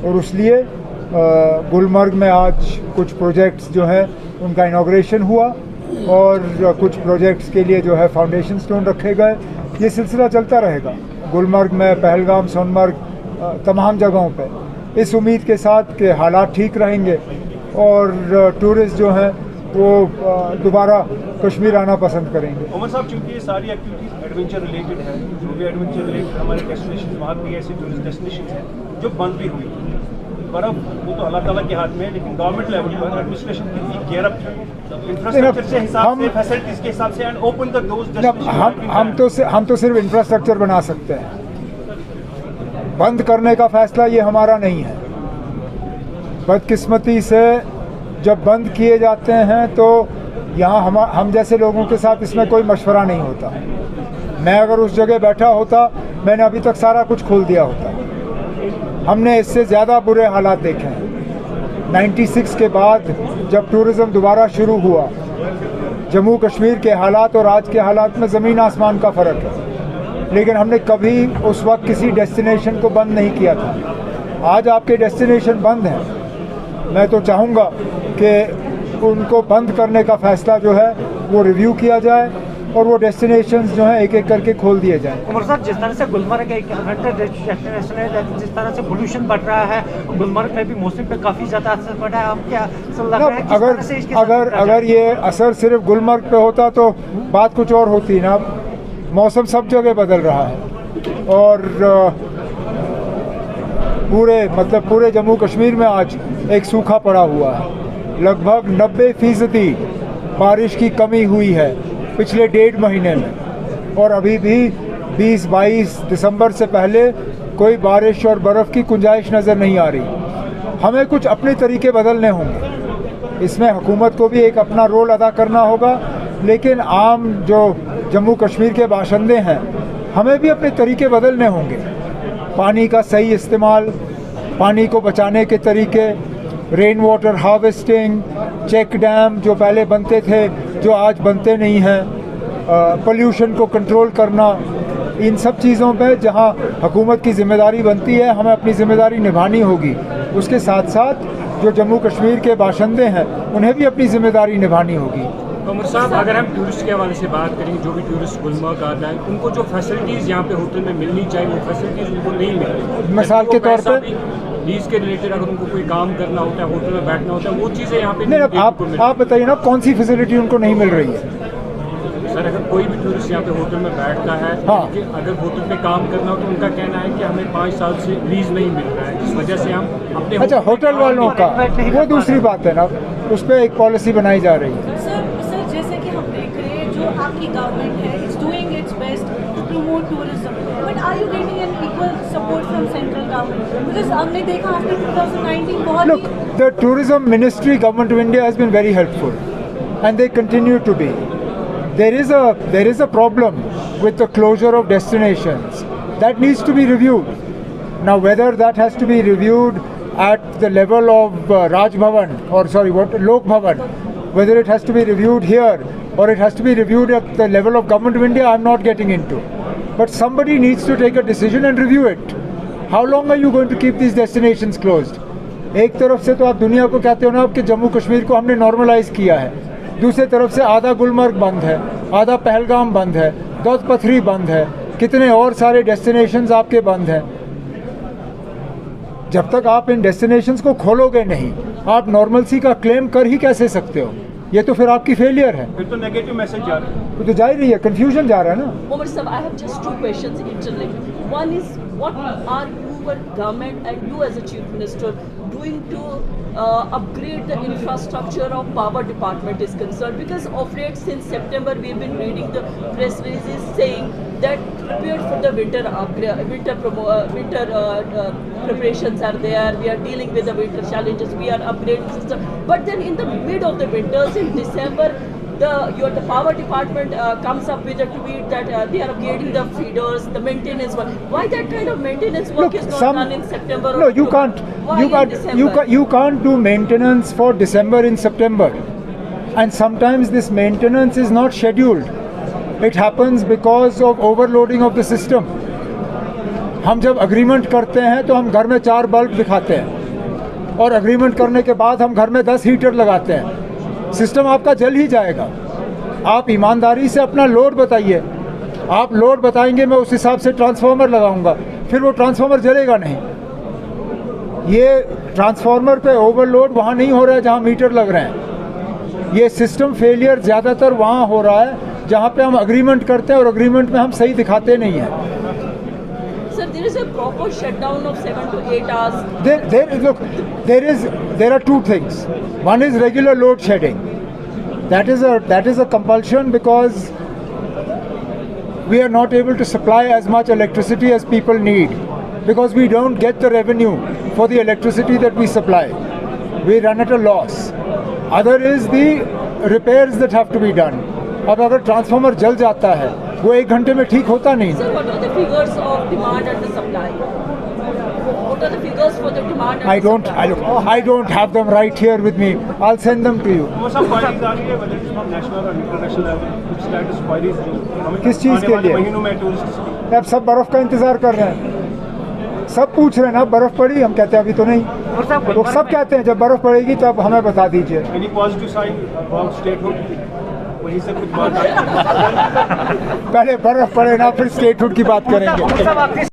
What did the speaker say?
और इसलिए गुलमर्ग में आज कुछ प्रोजेक्ट्स जो है उनका इनॉग्रेशन हुआ और कुछ प्रोजेक्ट्स के लिए जो है फाउंडेशन स्टोन रखे गए। ये सिलसिला चलता रहेगा गुलमर्ग में, पहलगाम, सोनमर्ग, तमाम जगहों पे, इस उम्मीद के साथ कि हालात ठीक रहेंगे और टूरिस्ट जो हैं वो दोबारा कश्मीर आना पसंद करेंगे। उमर साहब, चूँकि ये सारी एक्टिविटीज़ एडवेंचर रिलेटेड है, जो भी एडवेंचर रिलेटेड हमारे डेस्टिनेशन, वहाँ भी ऐसे टूरिस्ट डेस्टिनेशन हैं जो बंद भी हुई, पर अब वो तो अल्लाह ताला के हाथ में है, लेकिन गवर्नमेंट लेवल पर एडमिनिस्ट्रेशन कितनी केयर अप है इंफ्रास्ट्रक्चर से हिसाब से, फैसिलिटीज़ के हिसाब से, and open the doors destination. हम तो सिर्फ इंफ्रास्ट्रक्चर बना सकते हैं, बंद करने का फैसला ये हमारा नहीं है। बदकिस्मती से जब बंद किए जाते हैं तो यहाँ हम जैसे लोगों के साथ इसमें कोई मशवरा नहीं होता। मैं अगर उस जगह बैठा होता, मैंने अभी तक सारा कुछ खोल दिया होता। हमने इससे ज़्यादा बुरे हालात देखे हैं। 96 के बाद जब टूरिज़्म दोबारा शुरू हुआ, जम्मू कश्मीर के हालात और आज के हालात में ज़मीन आसमान का फ़र्क है, लेकिन हमने कभी उस वक्त किसी डेस्टिनेशन को बंद नहीं किया था। आज आपके डेस्टिनेशन बंद हैं, मैं तो चाहूँगा कि उनको बंद करने का फ़ैसला जो है वो रिव्यू किया जाए और वो डेस्टिनेशंस जो हैं एक एक करके खोल दिए जाएं। उमर साहब, जिस तरह से गुलमर्ग एक डेस्टिनेशन है, जिस तरह से पोल्यूशन बढ़ रहा है, गुलमर्ग में भी मौसम पे काफ़ी ज़्यादा असर पड़ रहा है, अब क्या लग रहा है अगर ये असर सिर्फ गुलमर्ग पे होता तो बात कुछ और होती ना। मौसम सब जगह बदल रहा है और पूरे जम्मू कश्मीर में आज एक सूखा पड़ा हुआ है। लगभग 90% बारिश की कमी हुई है पिछले 1.5 महीने में, और अभी भी 20-22 दिसंबर से पहले कोई बारिश और बर्फ़ की गुंजाइश नज़र नहीं आ रही। हमें कुछ अपने तरीके बदलने होंगे, इसमें हुकूमत को भी एक अपना रोल अदा करना होगा, लेकिन आम जो जम्मू कश्मीर के बाशिंदे हैं हमें भी अपने तरीके बदलने होंगे। पानी का सही इस्तेमाल, पानी को बचाने के तरीके, rain water harvesting, check dam जो पहले बनते थे जो आज बनते नहीं हैं, पोल्यूशन को कंट्रोल करना, इन सब चीज़ों पे जहां हुकूमत की ज़िम्मेदारी बनती है हमें अपनी ज़िम्मेदारी निभानी होगी। उसके साथ साथ जो जम्मू कश्मीर के बाशिंदे हैं उन्हें भी अपनी ज़िम्मेदारी निभानी होगी। उमर साहब, अगर हम टूरिस्ट के हवाले से बात करें, जो भी टूरिस्ट गुलमर्ग आता है उनको जो फैसिलिटीज़ यहाँ पे होटल में मिलनी चाहिए वो फैसिलिटीज़ उनको नहीं मिल रही। मिसाल के तौर पर लीज के रिलेटेड अगर उनको कोई काम करना होता है, होटल में बैठना होता है, वो चीज़ें यहाँ पे नहीं। आप बताइए ना कौन सी फैसिलिटी उनको नहीं मिल रही है? सर, अगर कोई भी टूरिस्ट यहाँ पे होटल में बैठता है, हाँ, अगर होटल पे काम करना हो तो उनका कहना है कि हमें 5 साल से लीज नहीं मिल रहा है, जिस वजह से हम अपने अच्छा, होटल वालों का वो दूसरी बात है ना, उस पर एक पॉलिसी बनाई जा रही है। सर, जैसे कि हम देख रहे हैं जो आपकी गवर्नमेंट है is doing its best to promote tourism, but are you getting an equal support from central government? Because हमने देखा आपने 2019 बहुत Look, the tourism ministry, government of India has been very helpful and they continue to be. There is a problem with the closure of destinations that needs to be reviewed. Now whether that has to be reviewed at the level of Raj Bhavan Lok Bhavan, whether it has to be reviewed here or it has to be reviewed at the level of Government of India, I'm not getting into. But somebody needs to take a decision and review it. How long are you going to keep these destinations closed? एक तरफ से तो आप दुनिया को कहते हो ना कि जम्मू कश्मीर को हमने नॉर्मलाइज किया है, दूसरी तरफ से आधा गुलमर्ग बंद है, आधा पहलगाम बंद है, दौद पथरी बंद है, कितने और सारे डेस्टिनेशंस आपके बंद हैं। जब तक आप इन डेस्टिनेशंस को खोलोगे नहीं, आप नॉर्मलसी का क्लेम कर ही कैसे सकते हो? ये तो फिर आपकी फेलियर है। फिर तो नेगेटिव मैसेज जा रहा है, तो जा ही रही है, कंफ्यूजन जा रहा है ना। Umar sir, I have just 2 questions interlinked. One is, what are your government and you as a chief minister doing to upgrade the infrastructure of power department is concerned? Because of late, since September, we have been reading the press releases saying that prepared for the winter preparations are there. We are dealing with the winter challenges. We are upgrading system. But then in the mid of the winters in December, the power department comes up with a tweet that they are upgrading the feeders, the maintenance work. Why that kind of maintenance work is not done in September? No, or you October? can't. Why in December? You can't do maintenance for December in September, and sometimes this maintenance is not scheduled. It happens because of overloading of the system. हम जब agreement करते हैं तो हम घर में 4 bulb दिखाते हैं और अग्रीमेंट करने के बाद हम घर में 10 हीटर लगाते हैं। सिस्टम आपका जल ही जाएगा। आप ईमानदारी से अपना लोड बताइए। आप लोड बताएंगे, मैं उस हिसाब से ट्रांसफार्मर लगाऊंगा, फिर वो ट्रांसफार्मर जलेगा नहीं। ये ट्रांसफार्मर पे ओवरलोड वहाँ नहीं हो रहा है जहाँ मीटर लग रहे हैं। ये सिस्टम फेलियर ज़्यादातर वहाँ हो रहा है जहाँ पे हम अग्रीमेंट करते हैं और अग्रीमेंट में हम सही दिखाते नहीं हैं। Sir, there is a proper shutdown of 7 to 8 hours. There are two things. One is regular load shedding. That is a compulsion because we are not able to supply as much electricity as people need, because we don't get the revenue for the electricity that we supply. We run at a loss. Other is the repairs that have to be done. अब अगर transformer जल जाता है वो 1 घंटे में ठीक होता नहीं। Sir, what are the figures of demand and the supply? What are the figures for the demand and I don't have them right here with me. I'll send them to you. वो सब queries आ रही है, whether it's from national or international level, कुछ status queries जो हमें किस चीज़ आने के वाले लिए? महीनों में टूरिस्ट की। अब सब बर्फ़ का इंतज़ार कर रहे हैं। सब पूछ रहे हैं ना बर्फ़ पड़ी, हम कहते हैं अभी तो नहीं। और साहब लोग सब कहते हैं जब बर्फ़ पड़ेगी तब हमें बता दीजिए। Any positive sign about statehood? वहीं से कुछ बात पहले बर्फ़ पड़े ना, फिर स्टेटहुड की बात करेंगे। साहब आखिरी